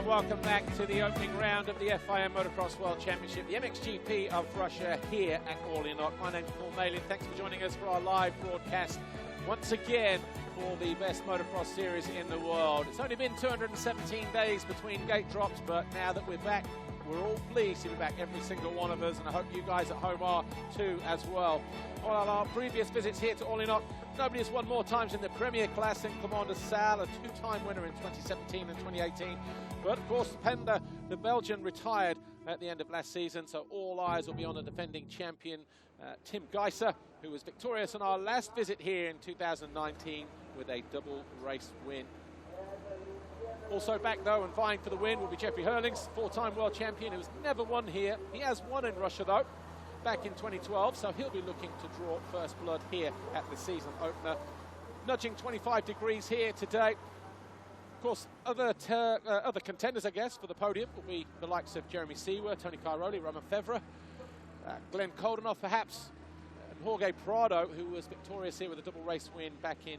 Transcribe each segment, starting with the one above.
and welcome back to the opening round of the FIM Motocross World Championship, the MXGP of Russia here at Orléans. My name's Paul Malin. Thanks for joining us for our live broadcast once again for the best motocross series in the world. It's only been 217 days between gate drops, but now that we're back, we're all pleased to be back, every single one of us, and I hope you guys at home are too as well. On our previous visits here to Orléans, nobody has won more times in the Premier class than Commander Sal, a two-time winner in 2017 and 2018. But of course, Pender, the Belgian, retired at the end of last season, so all eyes will be on the defending champion, Tim Gajser, who was victorious on our last visit here in 2019 with a double race win. Also back though and vying for the win will be Jeffrey Hurlings, four-time world champion who's never won here. He has won in Russia though, back in 2012, so he'll be looking to draw first blood here at the season opener. Nudging 25 degrees here today. Of course, other contenders, I guess, for the podium will be the likes of Jeremy Seawer, Tony Cairoli, Romain Febvre, Glenn Coldenhoff perhaps, and Jorge Prado, who was victorious here with a double race win back in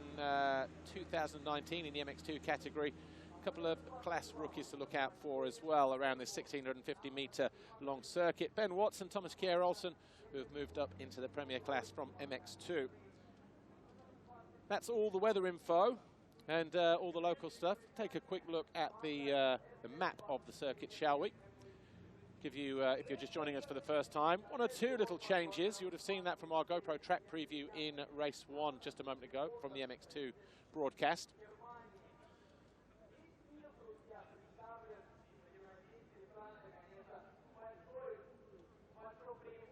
2019 in the MX2 category. A couple of class rookies to look out for as well around this 1,650 metre long circuit. Ben Watson, Thomas Kjær-Olsen, who have moved up into the Premier class from MX2. That's all the weather info and all the local stuff. Take a quick look at the map of the circuit, shall we? Give you, if you're just joining us for the first time, one or two little changes. You would have seen that from our GoPro track preview in race 1 just a moment ago from the MX2 broadcast.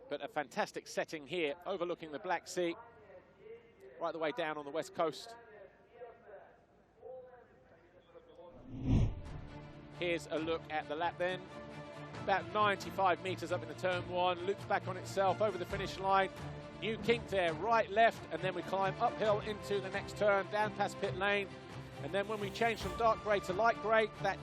But a fantastic setting here, overlooking the Black Sea, right the way down on the west coast. Here's a look at the lap then. About 95 metres up in the turn 1, loops back on itself over the finish line. New kink there, right, left, and then we climb uphill into the next turn, down past pit lane. And then when we change from dark grey to light grey, that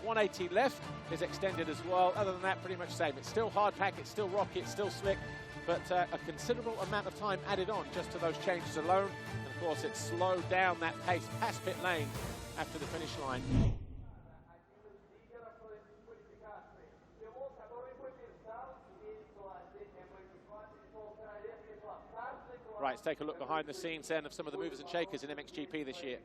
180 left is extended as well. Other than that, pretty much the same. It's still hard pack, it's still rocky, it's still slick, but a considerable amount of time added on just to those changes alone. And of course, it slowed down that pace past pit lane after the finish line. Right, let's take a look behind the scenes then of some of the movers and shakers in MXGP this year.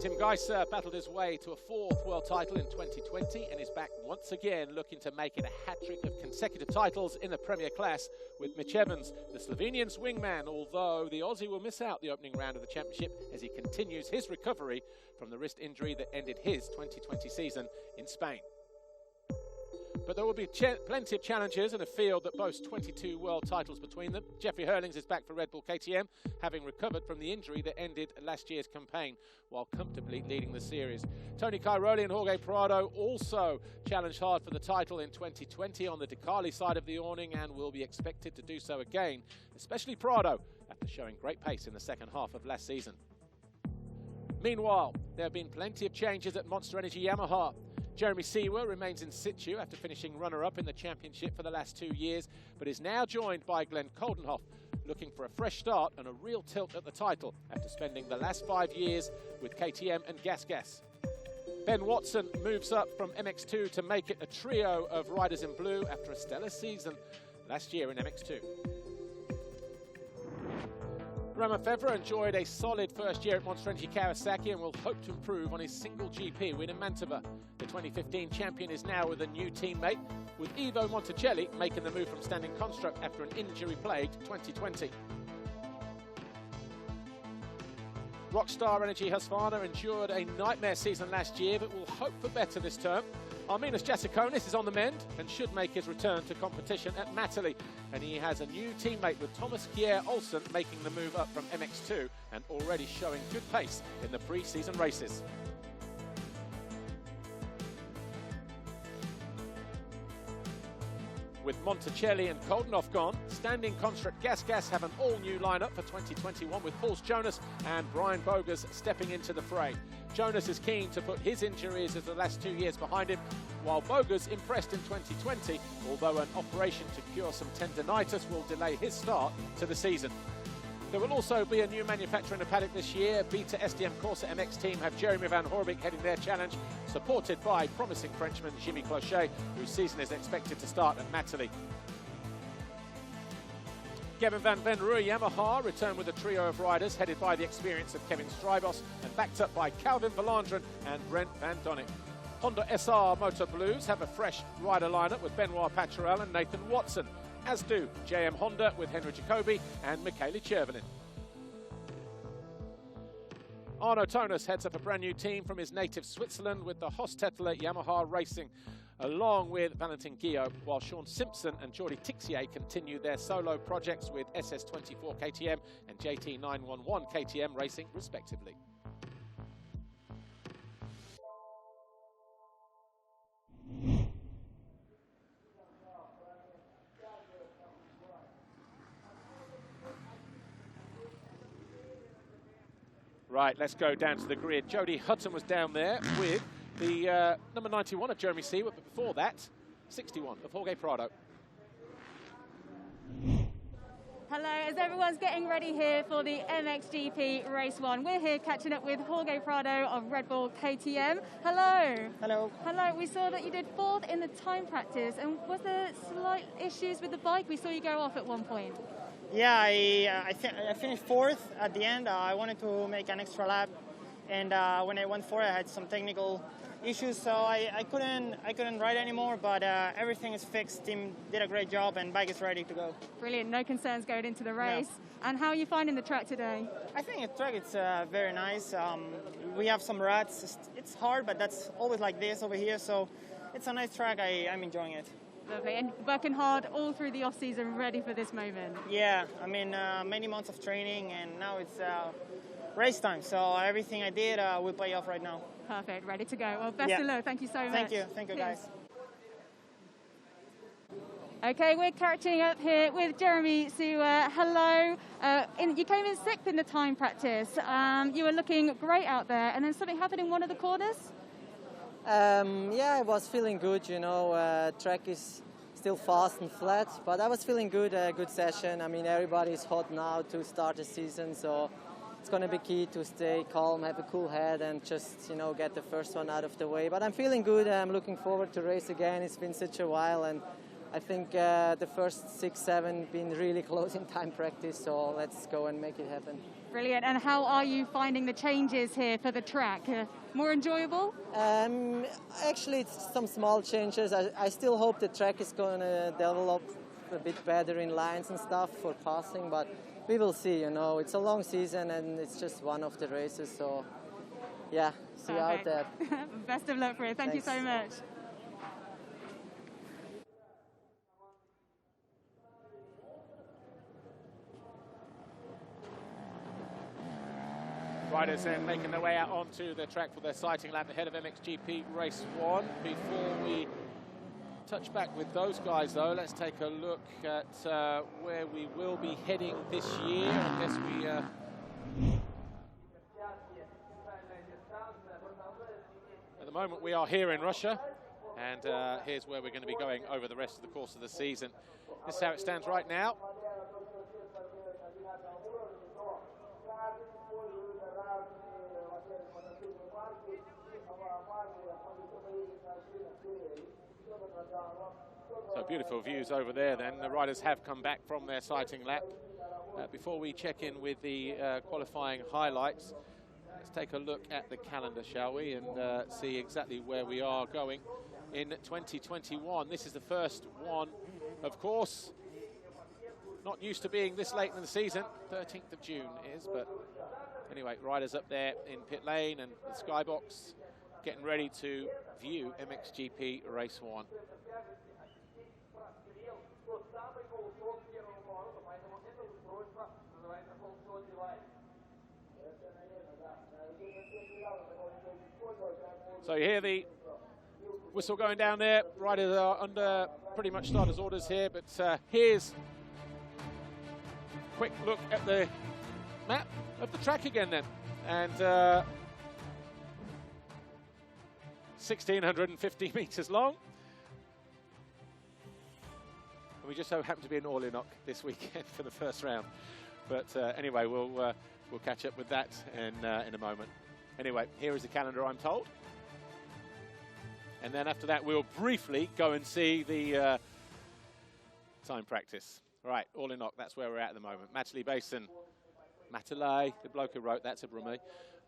Tim Gajser battled his way to a 4th world title in 2020 and is back once again looking to make it a hat-trick of consecutive titles in the Premier class with Mitch Evans, the Slovenian's wingman, although the Aussie will miss out the opening round of the championship as he continues his recovery from the wrist injury that ended his 2020 season in Spain. But there will be plenty of challenges in a field that boasts 22 world titles between them. Jeffrey Hurlings is back for Red Bull KTM, having recovered from the injury that ended last year's campaign while comfortably leading the series. Tony Cairoli and Jorge Prado also challenged hard for the title in 2020 on the Ducati side of the awning and will be expected to do so again, especially Prado, after showing great pace in the second half of last season. Meanwhile, there have been plenty of changes at Monster Energy Yamaha. Jeremy Seawer remains in situ after finishing runner-up in the championship for the last 2 years, but is now joined by Glenn Coldenhoff, looking for a fresh start and a real tilt at the title after spending the last 5 years with KTM and Gas. Ben Watson moves up from MX2 to make it a trio of riders in blue after a stellar season last year in MX2. Romain Febvre enjoyed a solid first year at Monster Energy Kawasaki and will hope to improve on his single GP win in Mantova. The 2015 champion is now with a new teammate, with Ivo Monticelli making the move from standing construct after an injury-plagued 2020. Rockstar Energy Husqvarna endured a nightmare season last year, but will hope for better this term. Arminas Jasikonis is on the mend and should make his return to competition at Matterley. And he has a new teammate with Thomas Kjær-Olsen making the move up from MX2 and already showing good pace in the pre-season races. With Monticelli and Coldenhoff gone, standing construct Gas have an all-new lineup for 2021 with Paul Jonas and Brian Bogus stepping into the fray. Jonas is keen to put his injuries of the last 2 years behind him, while Bogus impressed in 2020, although an operation to cure some tendinitis will delay his start to the season. There will also be a new manufacturer in the paddock this year. Beta SDM Corsa MX team have Jeremy Van Horbeke heading their challenge, supported by promising Frenchman Jimmy Clochet, whose season is expected to start at Matterley. Gavin van Venrooy Yamaha returned with a trio of riders headed by the experience of Kevin Strybos and backed up by Calvin Verlanderen and Brent Van Donnick. Honda SR Motor Blues have a fresh rider lineup with Benoit Paturel and Nathan Watson, as do JM Honda with Henry Jacobi and Michele Chervelin. Arno Tonas heads up a brand new team from his native Switzerland with the Hostetler Yamaha Racing, along with Valentin Guillaume, while Sean Simpson and Jordi Tixier continue their solo projects with SS24 KTM and JT911 KTM Racing, respectively. Right, let's go down to the grid. Jody Hutton was down there with the number 91 of Jeremy Seward, but before that, 61 of Jorge Prado. Hello, as everyone's getting ready here for the MXGP Race 1. We're here catching up with Jorge Prado of Red Bull KTM. Hello. Hello. Hello, we saw that you did 4th in the time practice, and was there slight issues with the bike? We saw you go off at one point. Yeah, I finished 4th at the end. I wanted to make an extra lap, and when I went for it, I had some technical issues, so I couldn't ride anymore. But everything is fixed. Team did a great job, and bike is ready to go. Brilliant. No concerns going into the race. No. And how are you finding the track today? I think the track is very nice. We have some ruts. It's hard, but that's always like this over here. So it's a nice track. I'm enjoying it. Lovely, and working hard all through the off-season, ready for this moment. Yeah, I mean, many months of training, and now it's race time, so everything I did will pay off right now. Perfect, ready to go. Well, best of luck. Thank you so much. Thank you guys. Okay, we're catching up here with Jeremy Seward. Hello. You came in 6th in the time practice. You were looking great out there, and then something happened in one of the corners? Yeah, I was feeling good, you know, track is still fast and flat, but I was feeling good, good session. I mean, everybody's hot now to start the season, so it's going to be key to stay calm, have a cool head, and just, you know, get the first one out of the way. But I'm feeling good. I'm looking forward to race again. It's been such a while, and I think the first 6, 7 been really close in time practice, so let's go and make it happen. Brilliant. And how are you finding the changes here for the track? More enjoyable? Actually, it's some small changes. I still hope the track is going to develop a bit better in lines and stuff for passing, but we will see, you know. It's a long season and it's just one of the races, so yeah, see you out there. Best of luck for it. Thank you so much. Riders then making their way out onto the track for their sighting lap ahead of MXGP Race 1. Before we touch back with those guys, though, let's take a look at where we will be heading this year. I guess at the moment we are here in Russia, and here's where we're going to be going over the rest of the course of the season. This is how it stands right now. So beautiful views over there then. The riders have come back from their sighting lap. Before we check in with the qualifying highlights, let's take a look at the calendar, shall we, and see exactly where we are going in 2021. This is the first one, of course. Not used to being this late in the season. 13th of June is, but anyway, riders up there in pit lane and the skybox getting ready to view MXGP Race 1. So you hear the whistle going down there. Riders are under pretty much starters' orders here, but here's a quick look at the map of the track again then. And 1,650 meters long. And we just so happen to be in Orlynock this weekend for the first round. But anyway, we'll catch up with that in a moment. Anyway, here is the calendar, I'm told. And then after that, we'll briefly go and see the time practice. Right, all in knock, that's where we're at the moment. Matterley Basin, Matalay, the bloke who wrote that's a Brumie.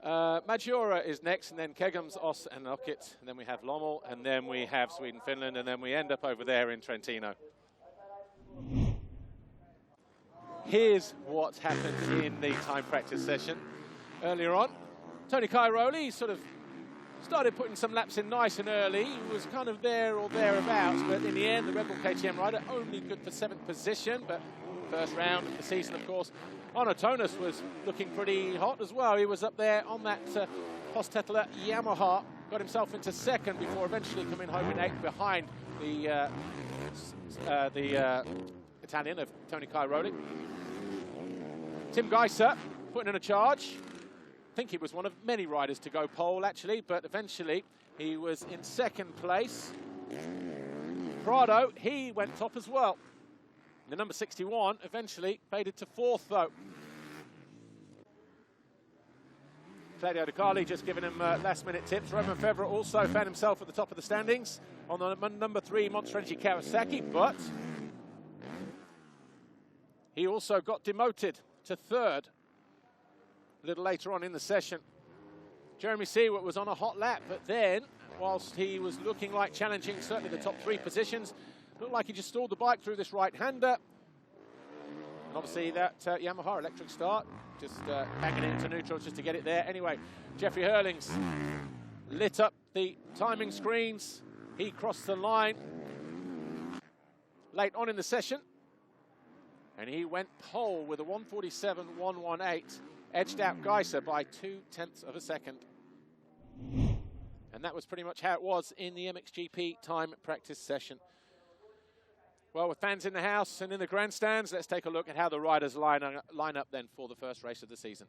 Maggiora is next, and then Kegums, Oss and Knockett, and then we have Lommel, and then we have Sweden, Finland, and then we end up over there in Trentino. Here's what happened in the time practice session earlier on. Tony Cairoli sort of started putting some laps in nice and early. He was kind of there or thereabouts, but in the end, the Red Bull KTM rider only good for 7th position, but first round of the season, of course. Arno Tonus was looking pretty hot as well. He was up there on that Hostetler Yamaha, got himself into 2nd before eventually coming home in 8th behind the Italian of Tony Cairoli. Tim Gajser putting in a charge. I think he was one of many riders to go pole, actually, but eventually he was in 2nd place. Prado, he went top as well. The number 61 eventually faded to 4th, though. Claudio De Carli just giving him last-minute tips. Roman Febvre also found himself at the top of the standings on the number 3 Monster Energy Kawasaki, but he also got demoted to 3rd a little later on in the session. Jeremy Seward was on a hot lap, but then, whilst he was looking like challenging certainly the top 3 positions, looked like he just stalled the bike through this right-hander. And obviously that Yamaha electric start, just banging it into neutral just to get it there. Anyway, Jeffrey Hurlings lit up the timing screens. He crossed the line late on in the session. And he went pole with a 1:47.118, edged out Gajser by 0.2 of a second. And that was pretty much how it was in the MXGP time practice session. Well, with fans in the house and in the grandstands, let's take a look at how the riders line up then for the first race of the season.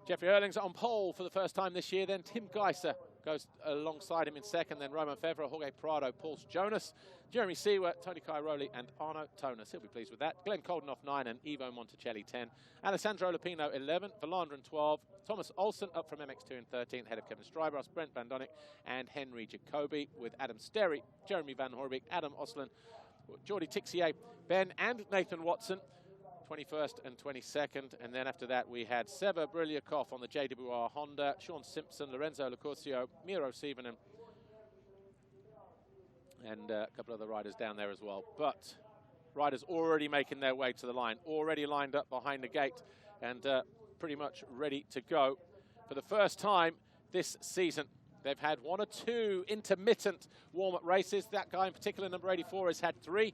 Jeffrey Hurlings on pole for the first time this year, then Tim Gajser goes alongside him in 2nd, then Roman Febvre, Jorge Prado, Paul Jonas, Jeremy Seward, Tony Cairoli and Arno Tonus. He'll be pleased with that. Glenn Coldenoff 9 and Ivo Monticelli 10. Alessandro Lupino 11, Valandrin 12, Thomas Olsen up from MX2 in 13, ahead of Kevin Stryboss, Brent Van Donnick and Henry Jacobi, with Adam Sterry, Jeremy Van Horbeke, Adam Oslin, Jordi Tixier, Ben and Nathan Watson, 21st and 22nd. And then after that, we had Seba Brilyakov on the JWR Honda, Sean Simpson, Lorenzo Locurcio, Miro Sievenen, and a couple of other riders down there as well. But riders already making their way to the line, already lined up behind the gate and pretty much ready to go. For the first time this season, they've had 1 or 2 intermittent warm-up races. That guy in particular, number 84, has had 3.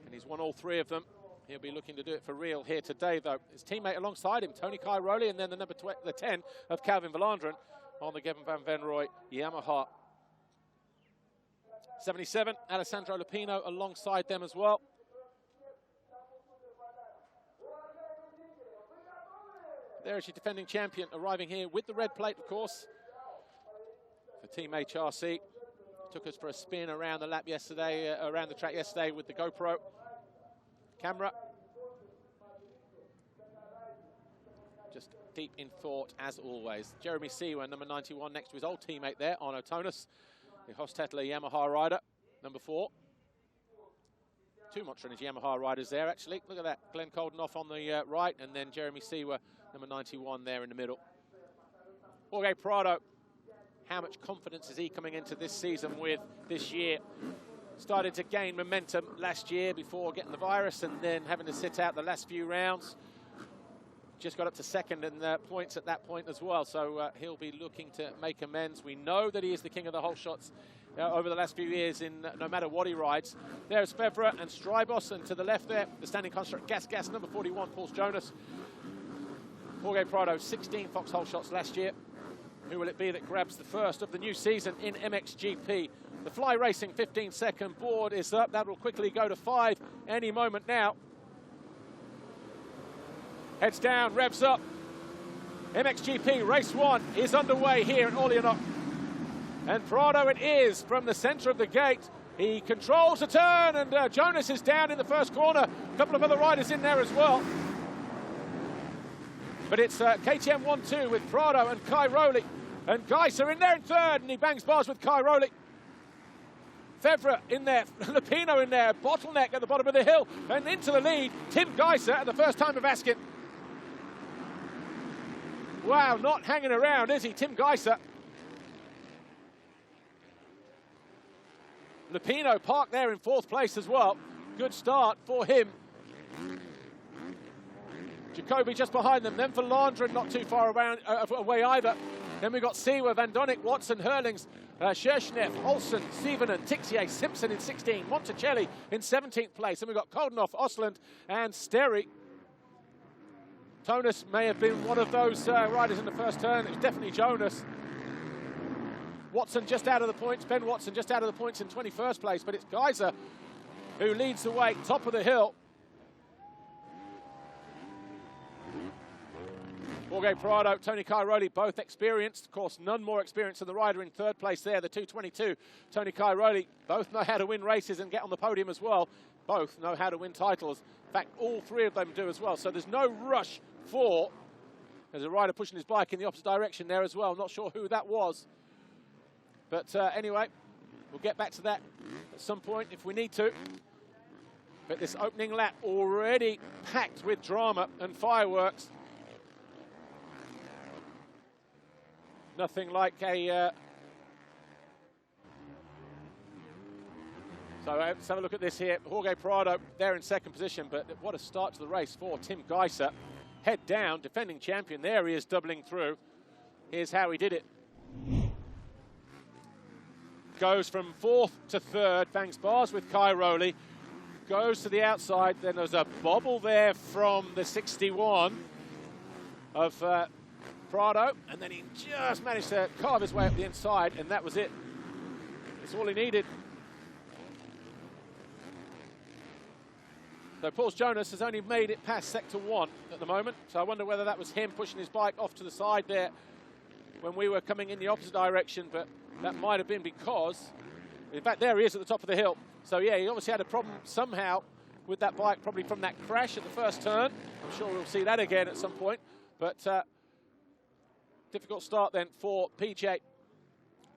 And he's won all 3 of them. He'll be looking to do it for real here today, though. His teammate alongside him, Tony Cairoli, and then the 10 of Calvin Valandrin on the Gavin Van Venrooy Yamaha. 77, Alessandro Lupino alongside them as well. There is your defending champion arriving here with the red plate, of course, for Team HRC. Took us for a spin around the lap yesterday, around the track yesterday with the GoPro camera. Just deep in thought, as always. Jeremy Seward, number 91, next to his old teammate there, Arno Tonus, the Hostetler Yamaha rider, number 4. 2 Monster Energy Yamaha riders there, actually. Look at that. Glenn Coldenoff on the right, and then Jeremy Seward, number 91 there in the middle. Jorge Prado, how much confidence is he coming into this season with this year? Started to gain momentum last year before getting the virus and then having to sit out the last few rounds. Just got up to 2nd in points at that point as well, so he'll be looking to make amends. We know that he is the king of the whole shots over the last few years in no matter what he rides. There's Febvre and Stryboss, and to the left there, the standing construct Gas, number 41, Paul Jonas. Jorge Prado, 16 Foxholeshots last year. Who will it be that grabs the first of the new season in MXGP? The Fly Racing 15-second board is up. That will quickly go to 5 any moment now. Heads down, revs up. MXGP Race 1 is underway here at Orléans. And Prado it is from the centre of the gate. He controls the turn, and Jonas is down in the first corner. A couple of other riders in there as well. But it's KTM 1-2 with Prado and Cairoli. And Gajser in there in third, and he bangs bars with Cairoli. Fevre in there, Lupino in there, bottleneck at the bottom of the hill, and into the lead, Tim Gajser at the first time of Askin. Wow, not hanging around, is he, Tim Gajser? Lupino parked there in fourth place as well. Good start for him. Jacoby just behind them, then for Landren, not too far away either. Then we've got Sewa, Van Donnick, Watson, Hurlings, Scherschneff, Olsen, Stevenen, Tixier, Simpson in 16, Monticelli in 17th place. Then we've got Koldenhoff, Osland, and Sterry. Jonas may have been one of those riders in the first turn. It was definitely Jonas. Watson just out of the points. Ben Watson just out of the points in 21st place. But it's Gajser who leads the way, top of the hill. Jorge Prado, Tony Cairoli, both experienced. Of course, none more experienced than the rider in third place there, the 222. Tony Cairoli, both know how to win races and get on the podium as well. Both know how to win titles. In fact, all three of them do as well. So there's no rush for... There's a rider pushing his bike in the opposite direction there as well. Not sure who that was. But anyway, we'll get back to that at some point if we need to. But this opening lap already packed with drama and fireworks. Nothing like a... So let's have a look at this here. Jorge Prado there in second position, but what a start to the race for Tim Gajser. Head down, defending champion. There he is doubling through. Here's how he did it. Goes from fourth to third, bangs bars with Cairoli. Goes to the outside, then there's a bobble there from the 61 of Prado, and then he just managed to carve his way up the inside, and that was it. That's all he needed. So Paul Jonas has only made it past sector 1 at the moment, so I wonder whether that was him pushing his bike off to the side there when we were coming in the opposite direction, but that might have been because, in fact, there he is at the top of the hill. So yeah, he obviously had a problem somehow with that bike, probably from that crash at the first turn. I'm sure we'll see that again at some point, but difficult start then for PJ.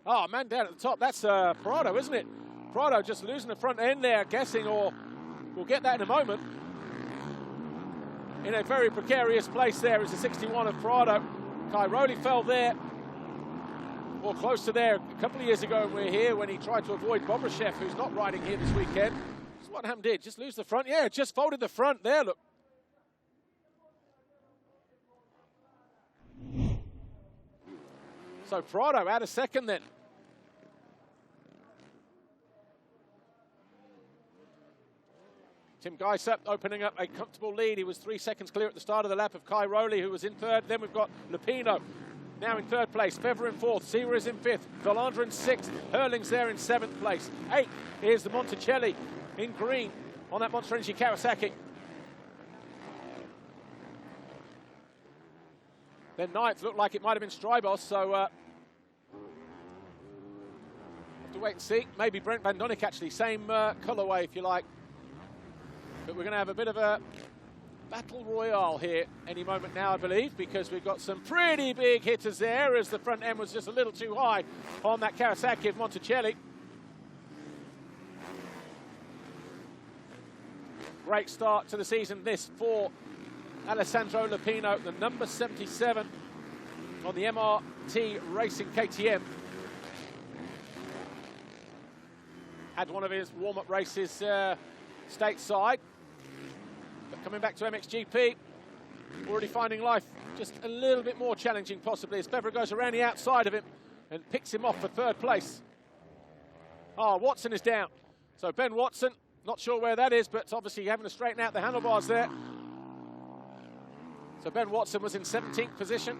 Oh, man down at the top, that's Prado, isn't it? Prado just losing the front end there, guessing, or we'll get that in a moment. In a very precarious place there is the 61 of Prado. Cairoli fell there, or close to there, a couple of years ago when we were here, when he tried to avoid Bobrashev, who's not riding here this weekend. That's what Ham did, just lose the front. Yeah, just folded the front there, look. So Prado out of second then. Tim Gajser opening up a comfortable lead. He was 3 seconds clear at the start of the lap of Cairoli, who was in third. Then we've got Lupino now in third place. Fevre in fourth. Sewa is in fifth. Valandra in sixth. Hurling's there in seventh place. Eighth is the Monticelli in green on that Monster Energy Kawasaki. Then ninth looked like it might have been Strybos, so have to wait and see. Maybe Brent Van Donnick actually, same colourway if you like. But we're going to have a bit of a battle royale here any moment now, I believe, because we've got some pretty big hitters there as the front end was just a little too high on that Kawasaki of Monticelli. Great start to the season this for Alessandro Lupino, the number 77 on the MRT Racing KTM. Had one of his warm-up races stateside. But coming back to MXGP, already finding life just a little bit more challenging possibly as Fevre goes around the outside of him and picks him off for third place. Oh, Watson is down. So Ben Watson, not sure where that is, but obviously having to straighten out the handlebars there. So Ben Watson was in 17th position.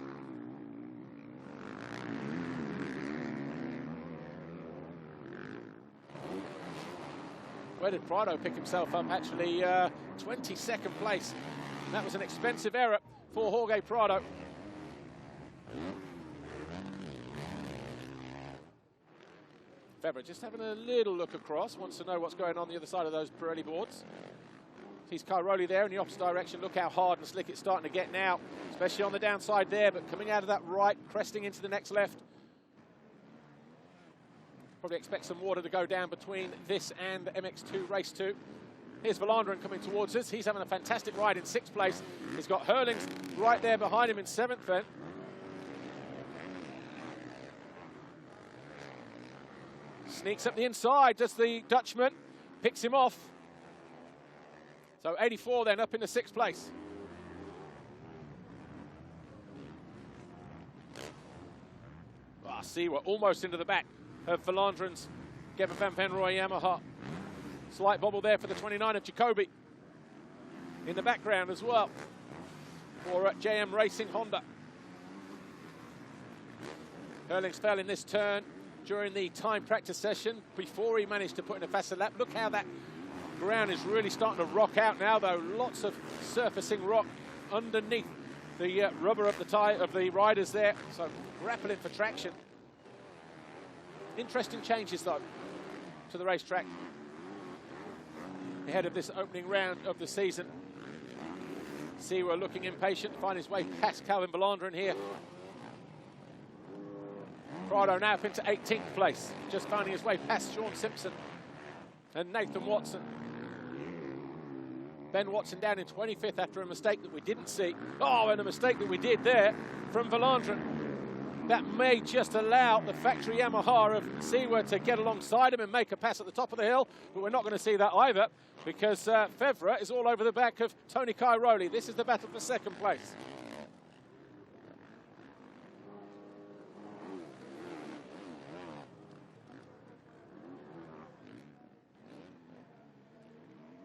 Where did Prado pick himself up? Actually, 22nd place. And that was an expensive error for Jorge Prado. Febvre just having a little look across, wants to know what's going on the other side of those Pirelli boards. Sees Cairoli there in the opposite direction. Look how hard and slick it's starting to get now, especially on the downside there, but coming out of that right, cresting into the next left. Probably expect some water to go down between this and MX2 Race 2. Here's Valanderen coming towards us. He's having a fantastic ride in 6th place. He's got Herlings right there behind him in 7th then. Sneaks up the inside, does the Dutchman, picks him off. So 84 then, up into 6th place. See, we're almost into the back of Valanderen's Gavin van Venrooy Yamaha. Slight bobble there for the 29 of Jacoby. In the background as well for JM Racing Honda. Herlings fell in this turn during the time practice session before he managed to put in a faster lap. Look how that ground is really starting to rock out now, though. Lots of surfacing rock underneath the rubber of the riders there, so grappling for traction. Interesting changes, though, to the racetrack ahead of this opening round of the season. Seewer looking impatient to find his way past Calvin Valanderen here. Prado now up into 18th place, just finding his way past Sean Simpson and Nathan Watson. Ben Watson down in 25th after a mistake that we didn't see. Oh, and a mistake that we did there from Valanderen. That may just allow the factory Yamaha of Seewer to get alongside him and make a pass at the top of the hill, but we're not going to see that either because Febvre is all over the back of Tony Cairoli. This is the battle for 2nd place.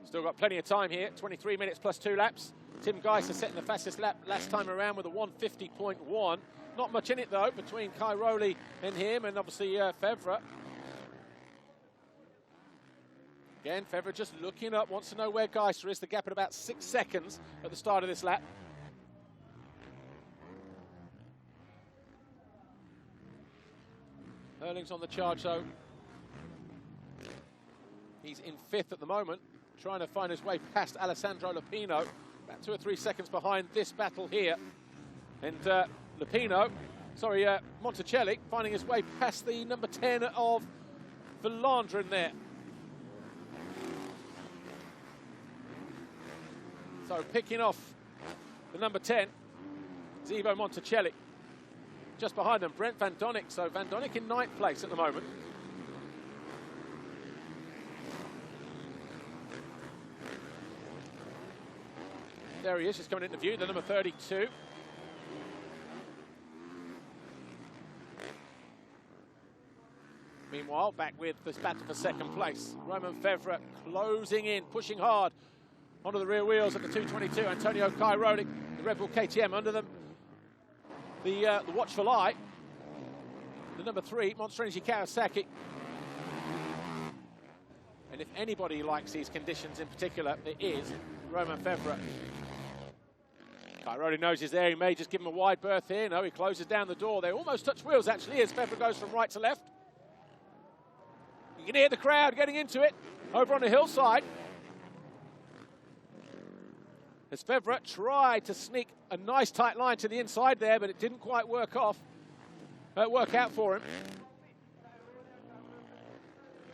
Still got plenty of time here, 23 minutes plus 2 laps. Tim Gajser setting the fastest lap last time around with a 1:50.1. Not much in it, though, between Cairoli and him, and obviously Febvre. Again, Febvre just looking up, wants to know where Gajser is. The gap at about 6 seconds at the start of this lap. Herlings on the charge, though. He's in 5th at the moment, trying to find his way past Alessandro Lupino. About 2 or 3 seconds behind this battle here. And Monticelli finding his way past the number 10 of Valanderen there. So picking off the number 10 is Ivo Monticelli. Just behind them, Brent Van Donnick. So Van Donnick in 9th place at the moment. There he is, just coming into view, the number 32. Meanwhile, back with this battle for 2nd place. Romain Febvre closing in, pushing hard onto the rear wheels at the 222. Antonio Cairoli, the Red Bull KTM under them. The watchful eye, the number 3, Monster Energy Kawasaki. And if anybody likes these conditions in particular, it is Romain Febvre. Cairoli knows he's there. He may just give him a wide berth here. No, he closes down the door. They almost touch wheels, actually, as Febvre goes from right to left. You can hear the crowd getting into it over on the hillside. As Febvre tried to sneak a nice tight line to the inside there, but it didn't quite work out for him.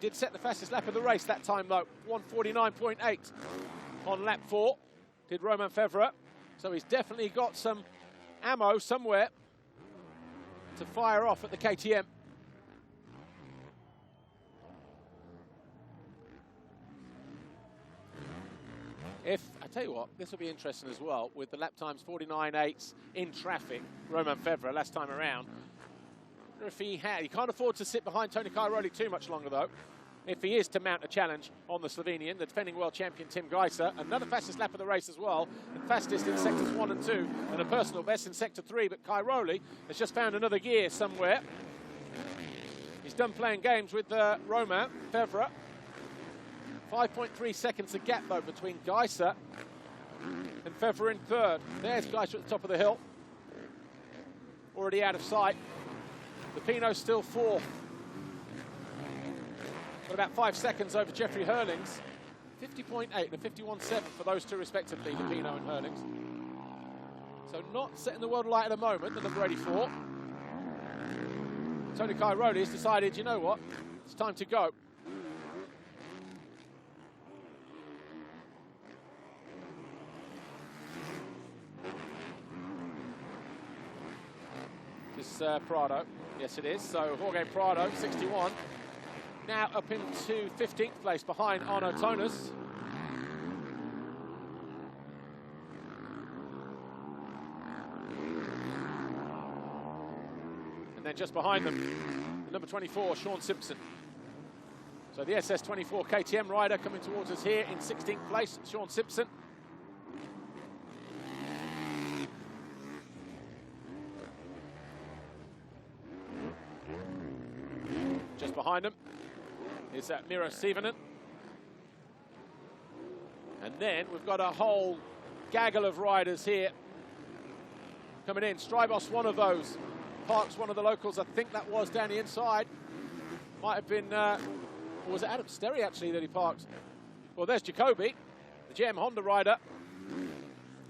Did set the fastest lap of the race that time, though. 1:49.8 on lap 4, did Romain Febvre. So he's definitely got some ammo somewhere to fire off at the KTM. I tell you what, this will be interesting as well, with the lap times 49.8s in traffic, Romain Febvre last time around. I wonder if he can't afford to sit behind Tony Cairoli too much longer, though. If he is to mount a challenge on the Slovenian, the defending world champion Tim Gajser, another fastest lap of the race as well, and fastest in sectors 1 and 2, and a personal best in sector 3, but Cairoli has just found another gear somewhere. He's done playing games with Romain Febvre. 5.3 seconds a gap, though, between Gajser and Febvre in 3rd. There's Gajser at the top of the hill. Already out of sight. Lupino's still 4th. about 5 seconds over Jeffrey Hurlings. 50.8 and 51.7 for those two respectively, Pino and Hurlings. So not setting the world alight at the moment, the number 84. Tony Cairoli has decided, you know what, it's time to go. This Prado, yes it is. So Jorge Prado, 61. Now up into 15th place behind Arno Tonas. And then just behind them, number 24, Sean Simpson. So the SS24 KTM rider coming towards us here in 16th place, Sean Simpson. Just behind him is Miro Sievonen. And then we've got a whole gaggle of riders here coming in. Strybos, one of those. Parks, one of the locals. I think that was down the inside. Might have been, or was it Adam Sterry actually that he parked? Well, there's Jacoby, the GM Honda rider.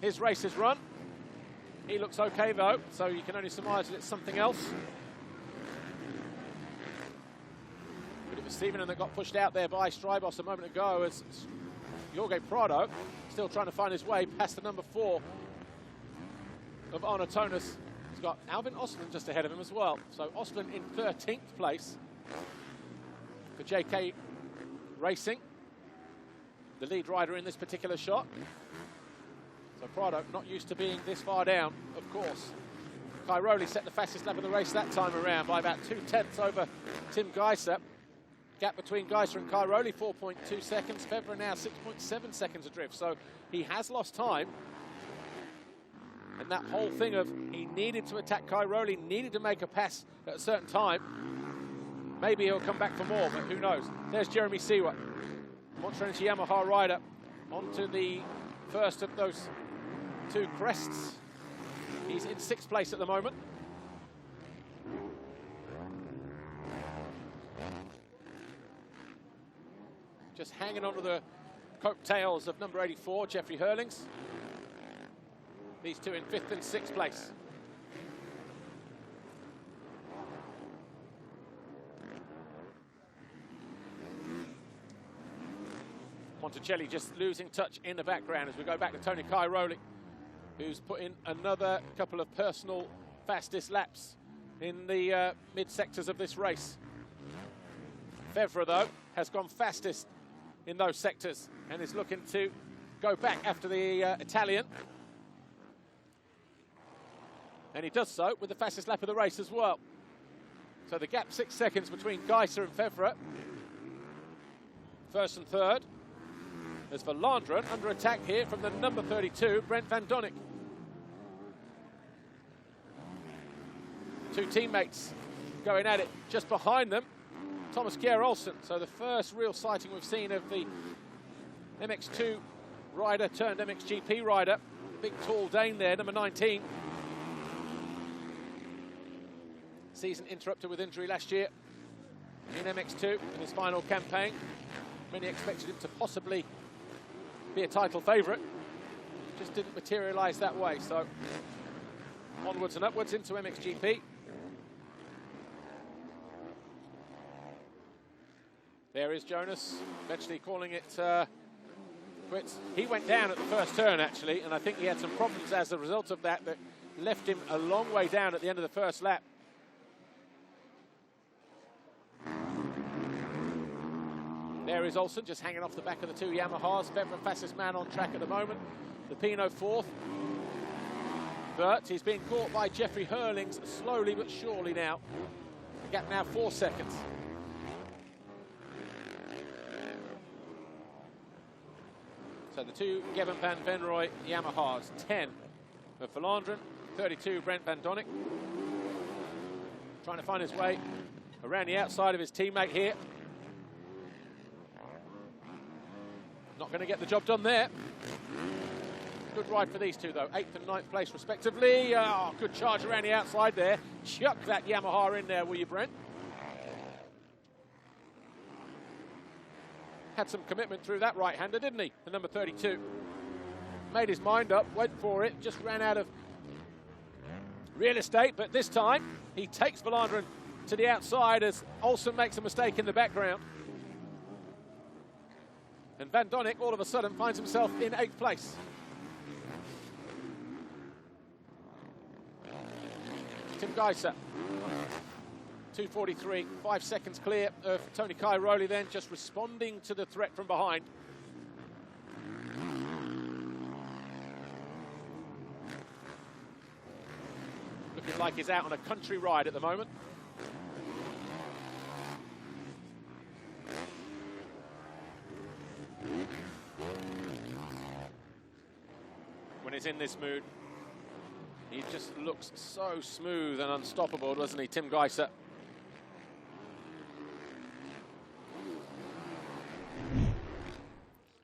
His race is run. He looks okay though, so you can only surmise that it's something else. But it was Sievonen that got pushed out there by Strybos a moment ago as Jorge Prado still trying to find his way past the number 4 of Arno Tonas. He's got Alvin Ostlund just ahead of him as well. So Ostlund in 13th place for JK Racing, the lead rider in this particular shot. So Prado not used to being this far down, of course. Cairoli set the fastest lap of the race that time around by about 2/10 over Tim Gajser. Gap between Gajser and Cairoli, 4.2 seconds. Febvre now 6.7 seconds adrift. So he has lost time. And that whole thing of he needed to attack Cairoli, needed to make a pass at a certain time. Maybe he'll come back for more, but who knows. There's Jeremy Seewer, Monster Energy Yamaha rider, onto the first of those two crests. He's in 6th place at the moment. Just hanging onto the coattails of number 84, Jeffrey Hurlings. These two in 5th and 6th place. Monticelli just losing touch in the background as we go back to Tony Cairoli, who's put in another couple of personal fastest laps in the mid-sectors of this race. Febvre, though, has gone fastest in those sectors and is looking to go back after the Italian. And he does so with the fastest lap of the race as well. So the gap 6 seconds between Gajser and Febvre. 1st and 3rd. As for Landron, under attack here from the number 32, Brent van Donnik. Two teammates going at it just behind them. Thomas Kjær Olsen. So the first real sighting we've seen of the MX2 rider turned MXGP rider. Big tall Dane there, number 19. Season interrupted with injury last year in MX2 in his final campaign. Many expected him to possibly be a title favourite. Just didn't materialise that way. So onwards and upwards into MXGP. There is Jonas, eventually calling it quits. He went down at the first turn, actually, and I think he had some problems as a result of that that left him a long way down at the end of the first lap. There is Olsen, just hanging off the back of the two Yamahas. Febvre, fastest man on track at the moment. The Pinot 4th. But he's being caught by Jeffrey Hurlings slowly but surely now. The gap now 4 seconds. So the two Gavin van Venrooy Yamahas, 10 for Verlanderen, 32 Brent van Donnik. Trying to find his way around the outside of his teammate here. Not going to get the job done there. Good ride for these two, though. 8th and 9th place, respectively. Oh, good charge around the outside there. Chuck that Yamaha in there, will you, Brent? had some commitment through that right-hander, didn't he? The number 32. Made his mind up, went for it, just ran out of real estate, but this time he takes Valandren to the outside as Olsen makes a mistake in the background. And Van Donnick all of a sudden finds himself in 8th place. Tim Gajser, 2:43, 5 seconds clear of Tony Cairoli then, just responding to the threat from behind. Looking like he's out on a country ride at the moment. When he's in this mood, he just looks so smooth and unstoppable, doesn't he, Tim Gajser?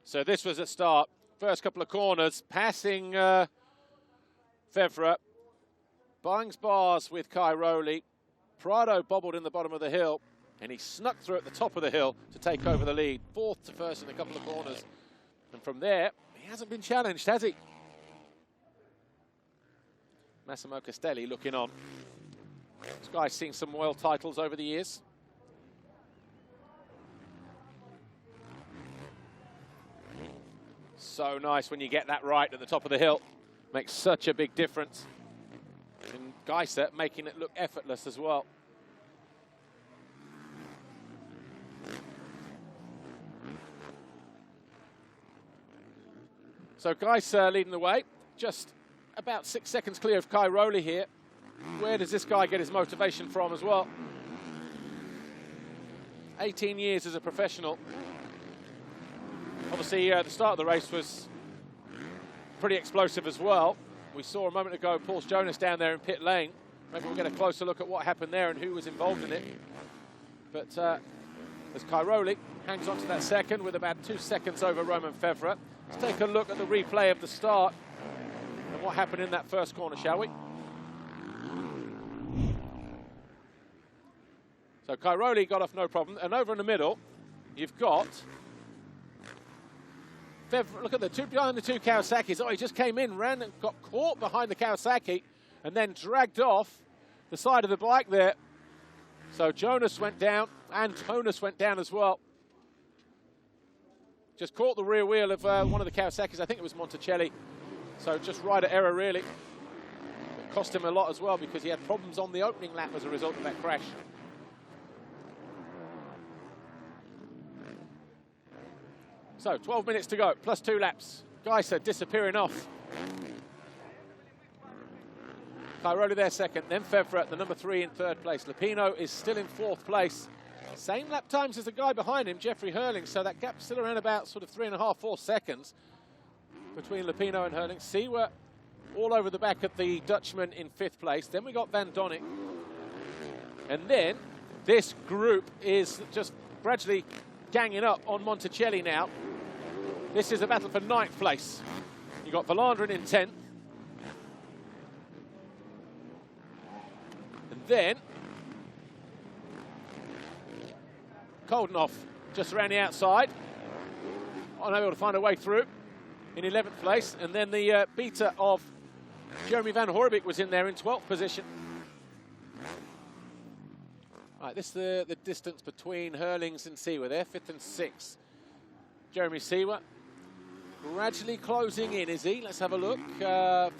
So this was a start. First couple of corners, passing Fevre. Bangs bars with Cairoli. Prado bobbled in the bottom of the hill, and he snuck through at the top of the hill to take over the lead. 4th to 1st in a couple of corners. And from there, he hasn't been challenged, has he? Massimo Castelli looking on. This guy's seen some world titles over the years. So nice when you get that right at the top of the hill. Makes such a big difference. And Gajser making it look effortless as well. So Gajser leading the way, just about 6 seconds clear of Cairoli here. Where does this guy get his motivation from as well? 18 years as a professional. Obviously, the start of the race was pretty explosive as well. We saw a moment ago Paul Jonas down there in pit lane. Maybe we'll get a closer look at what happened there and who was involved in it. But as Cairoli hangs on to that second with about 2 seconds over Romain Fevre. Let's take a look at the replay of the start and what happened in that first corner, shall we? So Cairoli got off no problem. And over in the middle, you've got Fevre. Look at the two behind the two Kawasaki's. Oh, he just came in, ran and got caught behind the Kawasaki and then dragged off the side of the bike there. So Jonas went down and Tonus went down as well. Just caught the rear wheel of one of the Kawasaki's. I think it was Monticelli. So just rider error, really. It cost him a lot as well because he had problems on the opening lap as a result of that crash. So 12 minutes to go, plus 2 laps. Gajser disappearing off. Cairoli there second, then Fevre at the number 3 in 3rd place. Lupino is still in 4th place. Same lap times as the guy behind him, Jeffrey Hurling, so that gap's still around about sort of 3.5, 4 seconds between Lupino and Hurling. Seewer all over the back of the Dutchman in 5th place. Then we got Van Donnick. And then this group is just gradually ganging up on Monticelli now. This is a battle for 9th place. You've got Valandren in 10th. And then Koldenhoff just around the outside, unable to find a way through in 11th place. And then the beta of Jeremy Van Horebeke was in there in 12th position. Right, this is the distance between Hurlings and Seewer there, 5th and 6th. Jeremy Seewer gradually closing in, is he? Let's have a look. 51.9,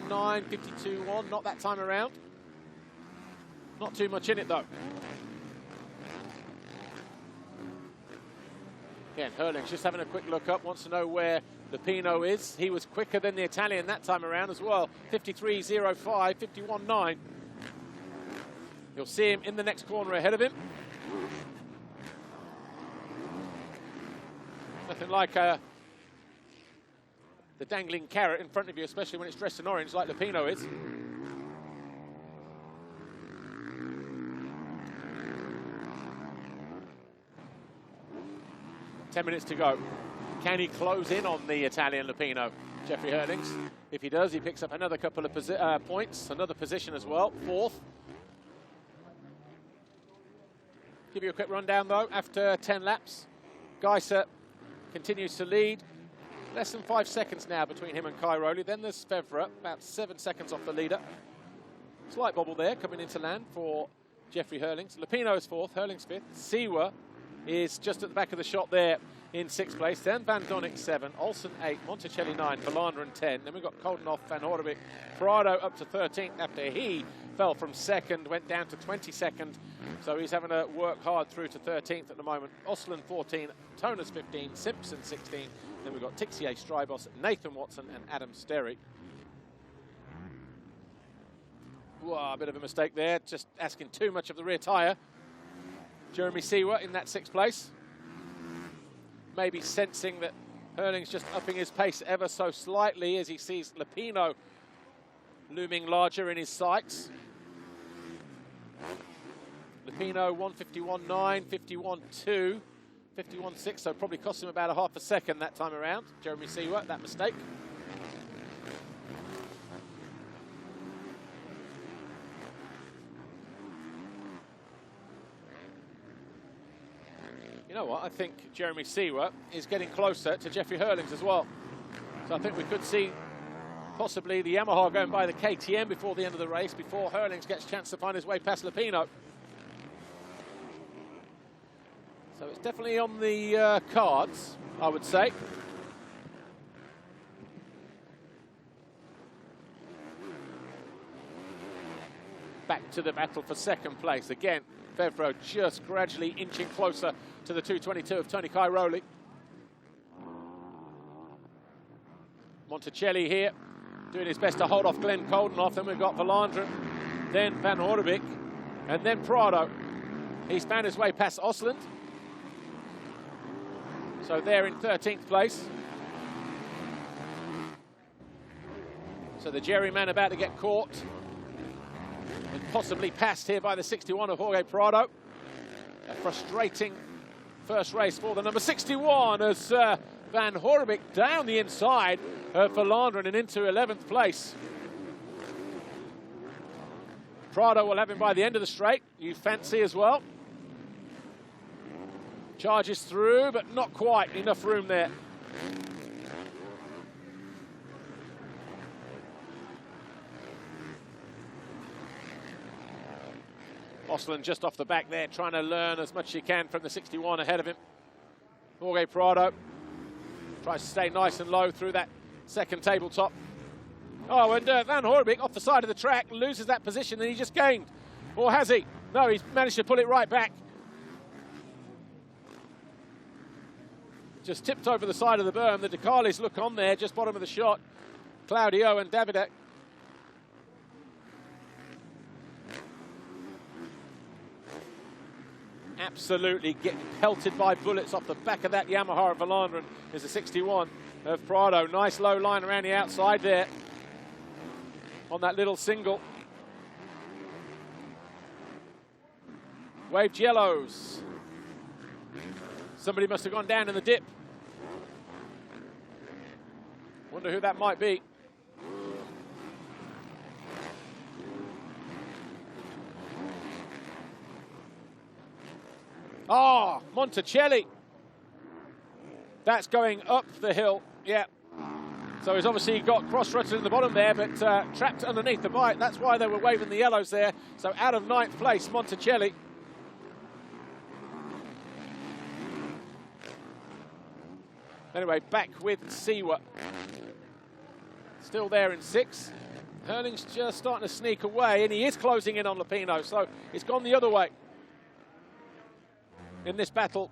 52.1, not that time around. Not too much in it, though. Again, Hurling's just having a quick look up, wants to know where Lupino is. He was quicker than the Italian that time around as well. 53.05, 51.9. You'll see him in the next corner ahead of him. Nothing like the dangling carrot in front of you, especially when it's dressed in orange like Lupino is. Ten minutes to go. Can he close in on the Italian Lupino, Jeffrey Hurlings? If he does, he picks up another couple of points, another position as well, 4th. Give you a quick rundown, though, after 10 laps. Gajser continues to lead. Less than 5 seconds now between him and Cairoli. Then there's Febvre, about 7 seconds off the leader. Slight bobble there coming into land for Jeffrey Hurlings. Lupino's 4th, Hurlings 5th. Siwa is just at the back of the shot there in 6th place. Then Van Donnick 7, Olsen 8, Monticelli 9, Verlander 10. Then we've got Koldenhoff, Van Horebeke, Prado up to 13th after he fell from 2nd, went down to 22nd. So he's having to work hard through to 13th at the moment. Osland 14, Tonas 15, Simpson 16. Then we've got Tixier, Strybos, Nathan Watson and Adam Sterry. Whoa, a bit of a mistake there, just asking too much of the rear tyre. Jeremy Siwa in that 6th place. Maybe sensing that Hurling's just upping his pace ever so slightly as he sees Lupino looming larger in his sights. Lupino 151.9, 51.2, 51.6, so probably cost him about a half a second that time around. Jeremy Siwa, that mistake. You know what, I think Jeremy Siwa is getting closer to Jeffrey Hurlings as well. So I think we could see possibly the Yamaha going by the KTM before the end of the race, before Hurlings gets a chance to find his way past Lupino. So it's definitely on the cards, I would say. Back to the battle for 2nd place. Again, Febvre just gradually inching closer to the 222 of Tony Cairoli. Monticelli here, doing his best to hold off Glenn Koldenhoff. Then we've got Verlander, then Van Horebeke, and then Prado. He's found his way past Osland. So they're in 13th place. So the Jerry man about to get caught and possibly passed here by the 61 of Jorge Prado. A frustrating first race for the number 61 as Van Horebeke down the inside of Verlander and into 11th place. Prado will have him by the end of the straight. You fancy as well. Charges through, but not quite enough room there. Osland just off the back there, trying to learn as much as he can from the 61 ahead of him. Jorge Prado tries to stay nice and low through that 2nd tabletop. Oh, and Van Horebeke off the side of the track loses that position that he just gained. Or has he? No, he's managed to pull it right back. Just tipped over the side of the berm. The DeCarlis look on there, just bottom of the shot. Claudio and Davide. Absolutely getting pelted by bullets off the back of that Yamaha of Verlander. There's a 61 of Prado. Nice low line around the outside there on that little single. Waved yellows. Somebody must have gone down in the dip. Wonder who that might be. Ah, Monticelli. That's going up the hill, yeah. So he's obviously got cross-rutted in the bottom there, but trapped underneath the bike. That's why they were waving the yellows there. So out of 9th place, Monticelli. Anyway, back with Siwa. Still there in 6th. Hurling's just starting to sneak away, and he is closing in on Lupino, so it's gone the other way in this battle.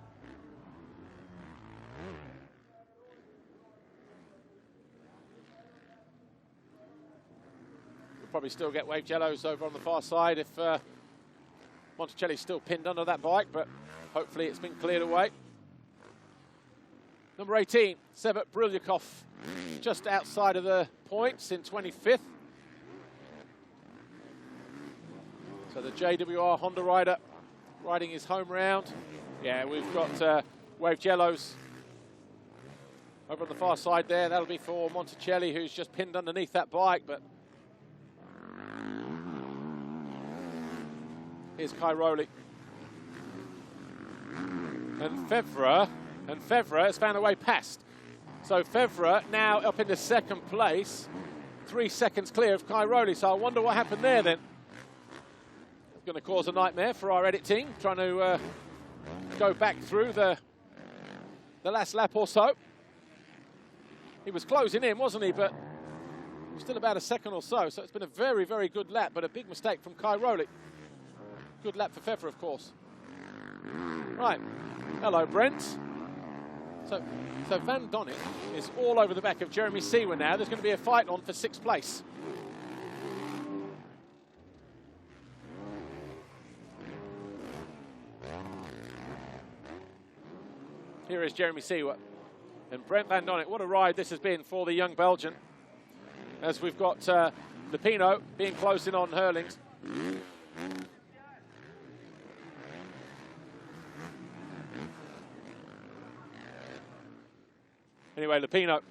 We'll probably still get waved yellows over on the far side if Monticelli's still pinned under that bike, but hopefully it's been cleared away. Number 18, Sevat Brilyakov, just outside of the points in 25th. So the JWR Honda rider riding his home round. Yeah, we've got waved yellows over on the far side there. That'll be for Monticelli, who's just pinned underneath that bike, but here's Cairoli. And Febvre and Fevre has found a way past. So Fevre now up into second place, 3 seconds clear of Cairoli. So I wonder what happened there then. It's going to cause a nightmare for our edit team, trying to go back through the last lap or so. He was closing in, wasn't he? But still about a second or so. So it's been a very, very good lap, but a big mistake from Cairoli. Good lap for Fevre, of course. Right. Hello, Brent. So Van Donnet is all over the back of Jeremy Seewer now. There's going to be a fight on for 6th place. Here is Jeremy Seewer and Brent Van Donnet. What a ride this has been for the young Belgian. As we've got Lupino being close in on Hurlings. Anyway, Lupino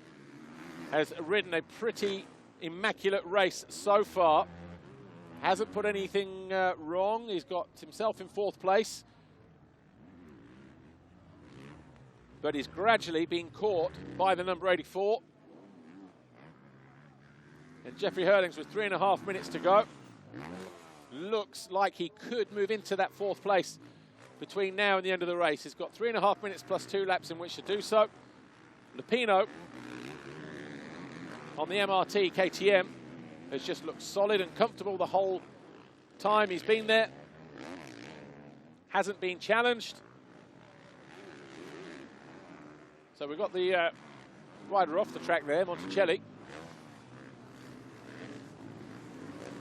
has ridden a pretty immaculate race so far. Hasn't put anything wrong. He's got himself in 4th place. But he's gradually being caught by the number 84. And Jeffrey Hurlings with 3.5 minutes to go. Looks like he could move into that 4th place between now and the end of the race. He's got 3.5 minutes plus 2 laps in which to do so. Lupino on the MRT KTM has just looked solid and comfortable the whole time he's been there. Hasn't been challenged. So we've got the rider off the track there, Monticelli.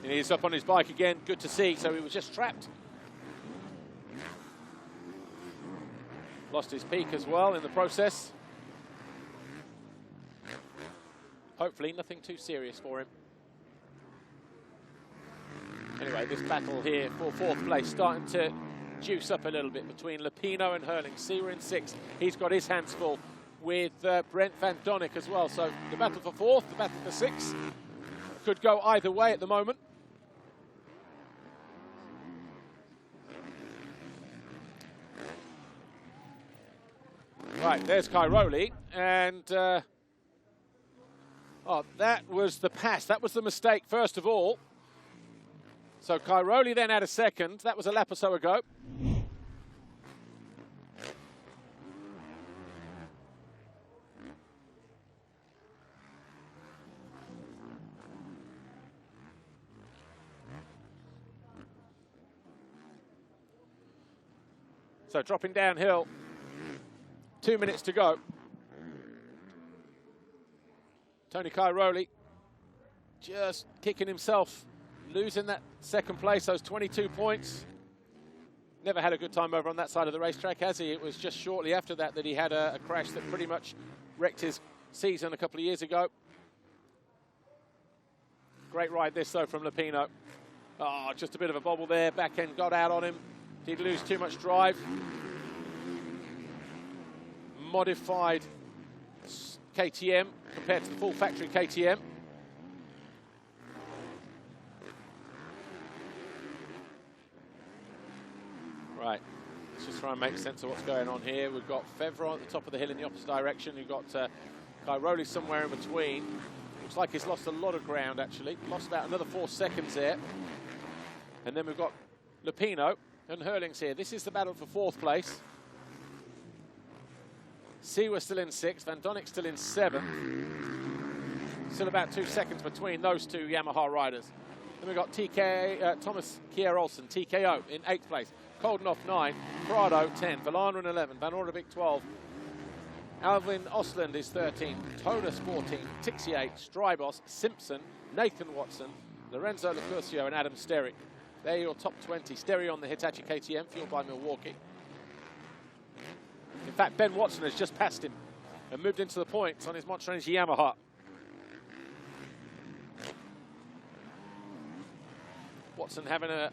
And he's up on his bike again, good to see. So he was just trapped. Lost his peak as well in the process. Hopefully nothing too serious for him. Anyway, this battle here for 4th place starting to juice up a little bit between Lupino and Hurling. Seewer in 6th. He's got his hands full with Brent Van Donnet as well. So the battle for 4th, the battle for 6th. Could go either way at the moment. Right, there's Cairoli, and oh, that was the pass. That was the mistake, first of all. So Cairoli then had a second. That was a lap or so ago. So dropping downhill. 2 minutes to go. Tony Cairoli just kicking himself, losing that 2nd place, those 22 points. Never had a good time over on that side of the racetrack, has he? It was just shortly after that that he had a crash that pretty much wrecked his season a couple of years ago. Great ride this, though, from Lupino. Oh, just a bit of a bobble there. Back end got out on him. Did lose too much drive. Modified KTM compared to the full factory KTM. Right, let's just try and make sense of what's going on here. We've got Fevre at the top of the hill in the opposite direction. We've got Cairoli somewhere in between. Looks like he's lost a lot of ground, actually. Lost about another 4 seconds there. And then we've got Lupino and Hurlings here. This is the battle for 4th place. Seewer still in 6th, Van Donnet still in 7th. Still about 2 seconds between those two Yamaha riders. Then we've got Thomas Kier Olsen, TKO, in 8th place. Koldenhoff 9, Prado 10, Valana in 11, Van Ordevik 12. Alvin Osland is 13, Tonus 14, Tixier, Strybos, Simpson, Nathan Watson, Lorenzo Lacurcio and Adam Sterry. They're your top 20. Sterry on the Hitachi KTM, fueled by Milwaukee. In fact, Ben Watson has just passed him and moved into the points on his Monster Energy Yamaha. Watson having a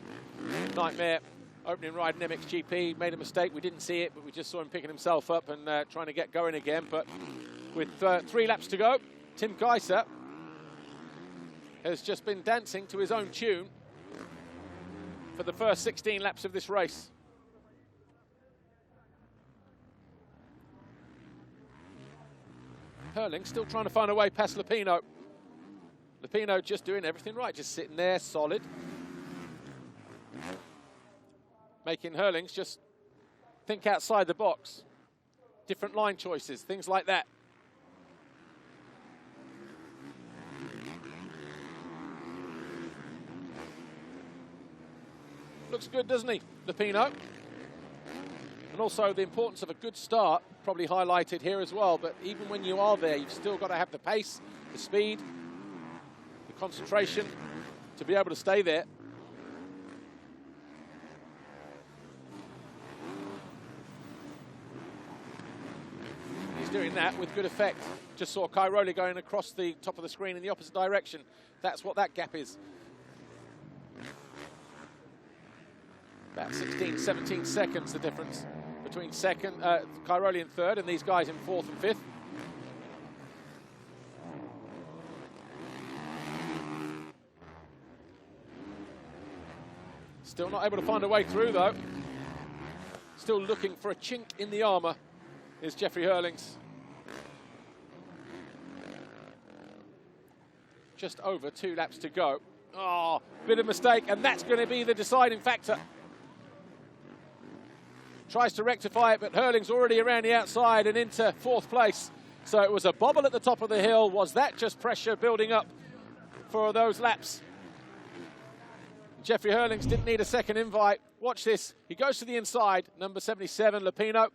nightmare opening ride in MXGP. Made a mistake. We didn't see it, but we just saw him picking himself up and trying to get going again. But with 3 laps to go, Tim Gajser has just been dancing to his own tune for the first 16 laps of this race. Herling still trying to find a way past Lupino. Lupino just doing everything right, just sitting there, solid. Making Herlings just think outside the box. Different line choices, things like that. Looks good, doesn't he, Lupino? And also the importance of a good start, probably highlighted here as well. But even when you are there, you've still got to have the pace, the speed, the concentration to be able to stay there. He's doing that with good effect. Just saw Cairoli going across the top of the screen in the opposite direction. That's what that gap is. About 16, 17 seconds the difference between Cairoli in third and these guys in fourth and fifth. Still not able to find a way through though. Still looking for a chink in the armour is Jeffrey Herlings. Just over 2 laps to go. Oh, bit of mistake, and that's going to be the deciding factor. Tries to rectify it, but Herling's already around the outside and into fourth place. So it was a bobble at the top of the hill. Was that just pressure building up for those laps? Jeffrey Herlings didn't need a second invite. Watch this. He goes to the inside, number 77, Lupino.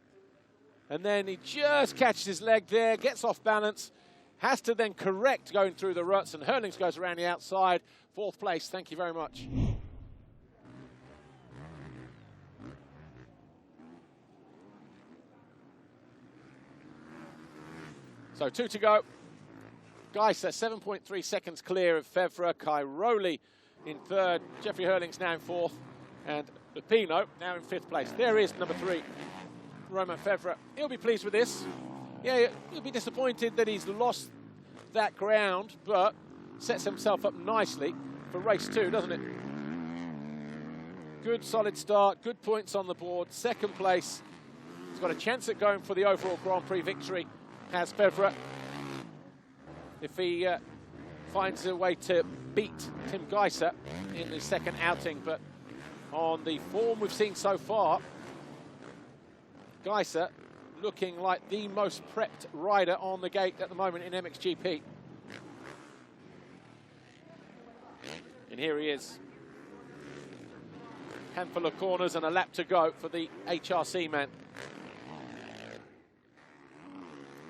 And then he just catches his leg there, gets off balance, has to then correct going through the ruts, and Herlings goes around the outside. Fourth place, thank you very much. So 2 to go. Gajser 7.3 seconds clear of Fevre. Cairoli in third. Jeffrey Herlings now in fourth. And Lupino now in fifth place. There is number 3, Romain Fevre. He'll be pleased with this. Yeah, he'll be disappointed that he's lost that ground, but sets himself up nicely for race 2, doesn't it? Good solid start, good points on the board. Second place. He's got a chance at going for the overall Grand Prix victory, has Fevre, if he finds a way to beat Tim Gajser in his second outing. But on the form we've seen so far, Gajser looking like the most prepped rider on the gate at the moment in MXGP. And here he is. Handful of corners and a lap to go for the HRC man.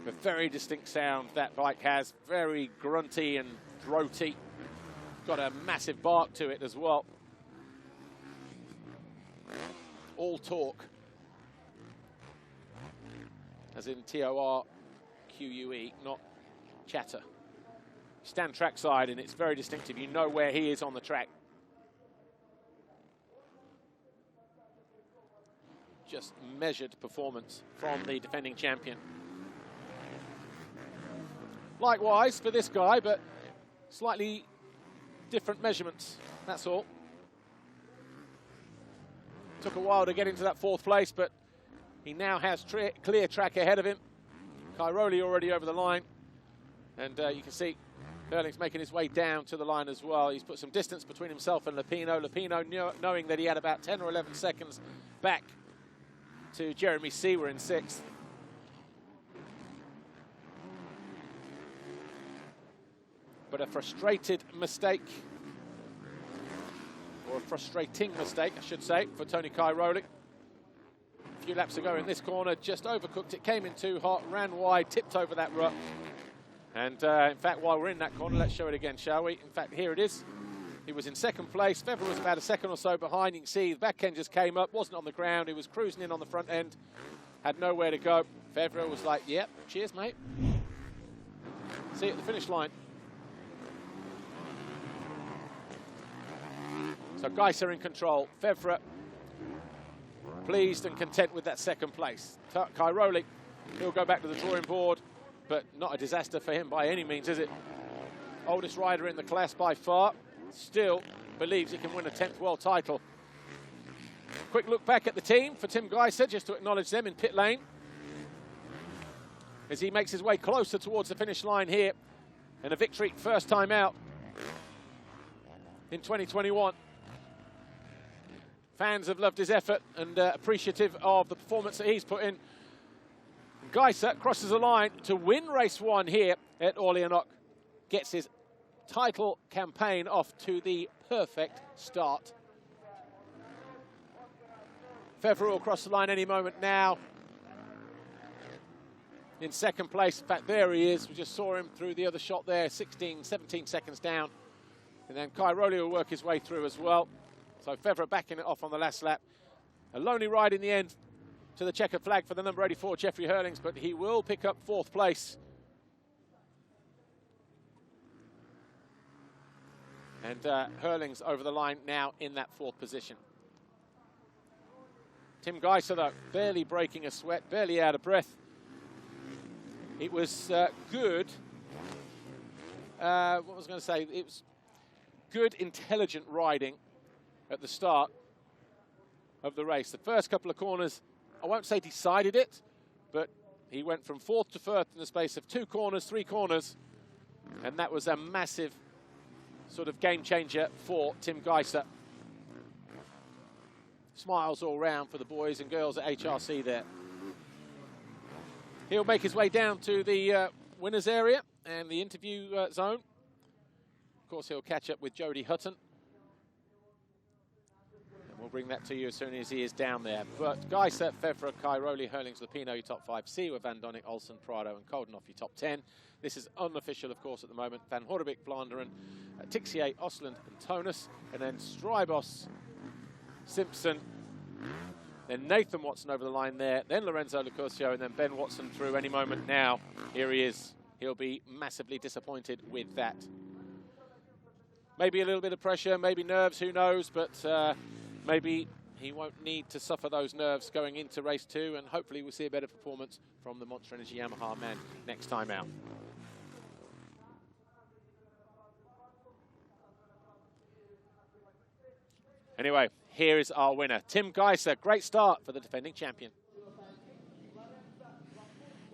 A very distinct sound that bike has, very grunty and throaty. Got a massive bark to it as well. All torque, as in T-O-R-Q-U-E, not chatter. Stand trackside and it's very distinctive. You know where he is on the track. Just measured performance from the defending champion. Likewise for this guy, but slightly different measurements, that's all. Took a while to get into that fourth place, but he now has clear track ahead of him. Cairoli already over the line. And you can see Herlings making his way down to the line as well. He's put some distance between himself and Lupino. Lupino knowing that he had about 10 or 11 seconds back to Jeremy Seawer in sixth. But a frustrated mistake, or a frustrating mistake, I should say, for Tony Cairoli. A few laps ago in this corner, just overcooked it, came in too hot, ran wide, tipped over that rut. And in fact, while we're in that corner, let's show it again, shall we? In fact, here it is. He was in second place. Fevre was about a second or so behind. You can see the back end just came up, wasn't on the ground. He was cruising in on the front end, had nowhere to go. Fevre was like, yep, cheers, mate. See you at the finish line. So Gajser in control. Fevre pleased and content with that second place. Cairoli, he'll go back to the drawing board, but not a disaster for him by any means, is it? Oldest rider in the class by far. Still believes he can win a 10th world title. Quick look back at the team for Tim Gajser, just to acknowledge them in pit lane. as he makes his way closer towards the finish line here. And a victory first time out in 2021. Fans have loved his effort and appreciative of the performance that he's put in. Gajser crosses the line to win race 1 here at Orléans. Gets his title campaign off to the perfect start. Fevre will cross the line any moment now. In second place, in fact, there he is. We just saw him through the other shot there, 16, 17 seconds down. And then Cairoli will work his way through as well. So Fevre backing it off on the last lap. A lonely ride in the end to the checkered flag for the number 84, Jeffrey Hurlings, but he will pick up 4th place. And Hurlings over the line now in that 4th position. Tim Gajser, though, barely breaking a sweat, barely out of breath. It was good. What was I going to say? It was good, intelligent riding at the start of the race. The first couple of corners, I won't say decided it, but he went from 4th to 1st in the space of 2 corners, 3 corners, and that was a massive sort of game changer for Tim Gajser. Smiles all round for the boys and girls at HRC there. He'll make his way down to the winners area and the interview zone. Of course, he'll catch up with Jody Hutton. And we'll bring that to you as soon as he is down there. But Gajser, Fevre, Cairoli, Hurlings, Lupino, your top 5. Seewer, Van Donnick, Olsen, Prado, and Koldenhoff, your top 10. This is unofficial, of course, at the moment. Van Horebeke, Vlaanderen, Tixier, Osland, and Tonus. And then Strybos, Simpson, then Nathan Watson over the line there, then Lorenzo Locurcio, and then Ben Watson through any moment now. Here he is. He'll be massively disappointed with that. Maybe a little bit of pressure, maybe nerves, who knows, but maybe he won't need to suffer those nerves going into race 2, and hopefully we'll see a better performance from the Monster Energy Yamaha man next time out. Anyway, here is our winner, Tim Gajser. Great start for the defending champion.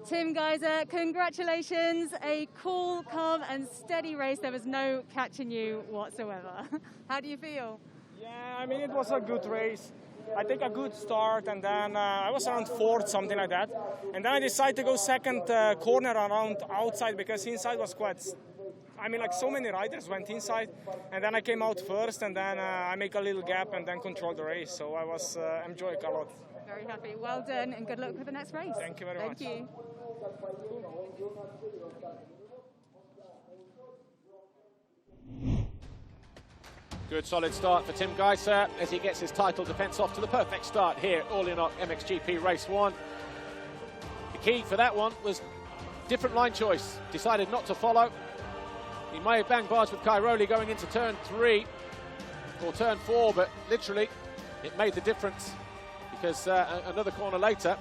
Tim Gajser, congratulations. A cool, calm and steady race. There was no catching you whatsoever. How do you feel? Yeah, I mean, it was a good race. I take a good start, and then I was around 4th, something like that. And then I decided to go second corner around outside, because inside was quite... I mean, like, so many riders went inside, and then I came out first, and then I make a little gap and then control the race. So I was enjoying a lot. Very happy. Well done, and good luck with the next race. Thank you very much. Thank you. Good solid start for Tim Gajser as he gets his title defence off to the perfect start here at Orléans MXGP Race 1. The key for that one was different line choice. Decided not to follow. He may have banged bars with Cairoli going into turn 3 or turn 4, but literally it made the difference because another corner later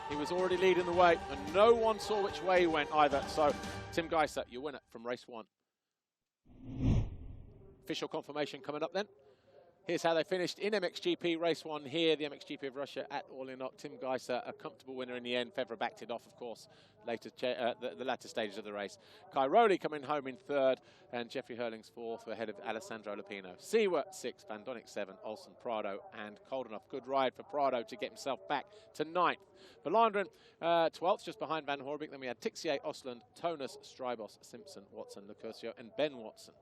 he was already leading the way and no one saw which way he went either. So Tim Gajser, your winner from race 1. Official confirmation coming up then. Here's how they finished in MXGP Race 1 here, the MXGP of Russia at Orléans. Tim Gajser, a comfortable winner in the end. Fevre backed it off, of course, later the latter stages of the race. Cairoli coming home in 3rd, and Jeffrey Hurlings 4th, ahead of Alessandro Lupino. Seewer 6th, Van Donnick 7th, Olsen, Prado, and Koldenhoff. Good ride for Prado to get himself back to 9th. Vlaanderen 12th, just behind Van Horebeke. Then we had Tixier, Osland, Tonus, Strybos, Simpson, Watson, Locurcio, and Ben Watson.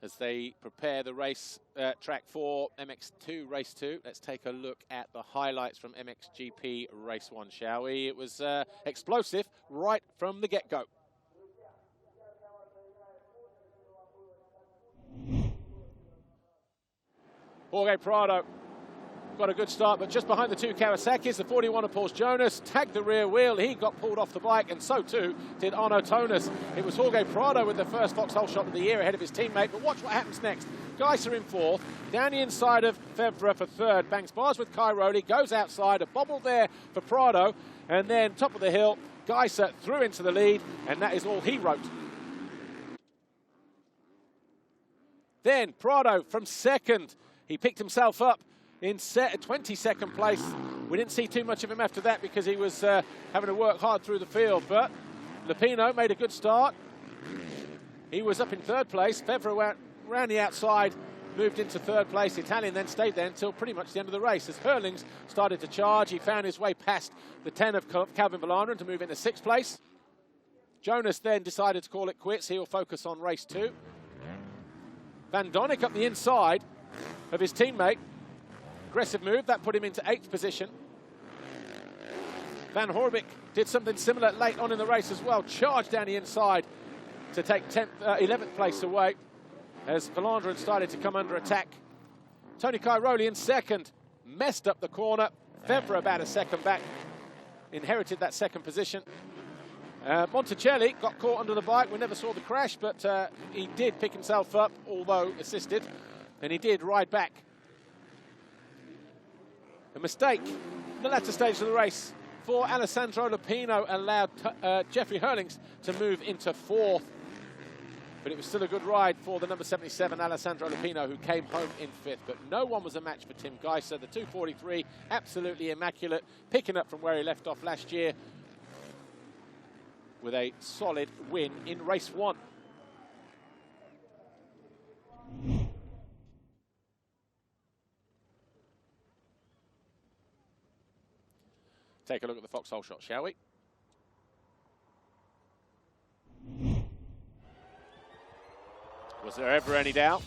As they prepare the race track for MX2 Race 2, let's take a look at the highlights from MXGP Race 1, shall we? It was explosive right from the get-go. Jorge Prado got a good start, but just behind the 2 Kawasaki's, the 41 of Paul Jonas tagged the rear wheel. He got pulled off the bike, and so too did Arno Tonus. It was Jorge Prado with the first Foxholeshot of the year ahead of his teammate, but watch what happens next. Gajser in 4th, down the inside of Fevre for 3rd, bangs bars with Cairoli, goes outside, a bobble there for Prado, and then top of the hill, Gajser through into the lead, and that is all he wrote. Then Prado from 2nd. He picked himself up in 22nd place. We didn't see too much of him after that because he was having to work hard through the field, but Lupino made a good start. He was up in 3rd place. Fevre went round the outside, moved into 3rd place. The Italian then stayed there until pretty much the end of the race. As Hurlings started to charge, he found his way past the 10 of Calvin Vallanderen to move into 6th place. Jonas then decided to call it quits. He'll focus on race 2. Van Donnick up the inside of his teammate. Aggressive move, that put him into 8th position. Van Horbik did something similar late on in the race as well. Charged down the inside to take 11th place away as Vallanderen started to come under attack. Tony Cairoli in 2nd, messed up the corner. Fevre about a second back, inherited that 2nd position. Monticelli got caught under the bike. We never saw the crash, but he did pick himself up, although assisted, and he did ride back. A mistake in the latter stage of the race for Alessandro Lupino allowed Jeffrey Hurlings to move into 4th. But it was still a good ride for the number 77, Alessandro Lupino, who came home in 5th. But no one was a match for Tim Gajser. The 243, absolutely immaculate, picking up from where he left off last year with a solid win in race 1. Take a look at the Foxholeshot, shall we? Was there ever any doubt?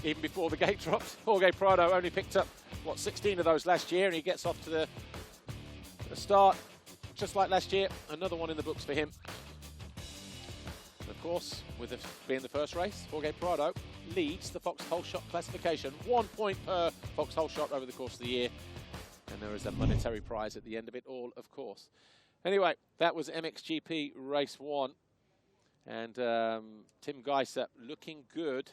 Even before the gate dropped, Jorge Prado only picked up, what, 16 of those last year, and he gets off to the start just like last year. Another one in the books for him. And of course, with it being the first race, Jorge Prado leads the Foxholeshot classification. 1 point per Foxholeshot over the course of the year. And there is a monetary prize at the end of it all, of course. Anyway, that was MXGP Race 1. And Tim Gajser looking good.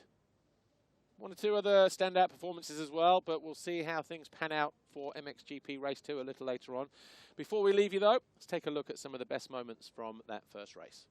1 or 2 other standout performances as well, but we'll see how things pan out for MXGP Race 2 a little later on. Before we leave you, though, let's take a look at some of the best moments from that first race.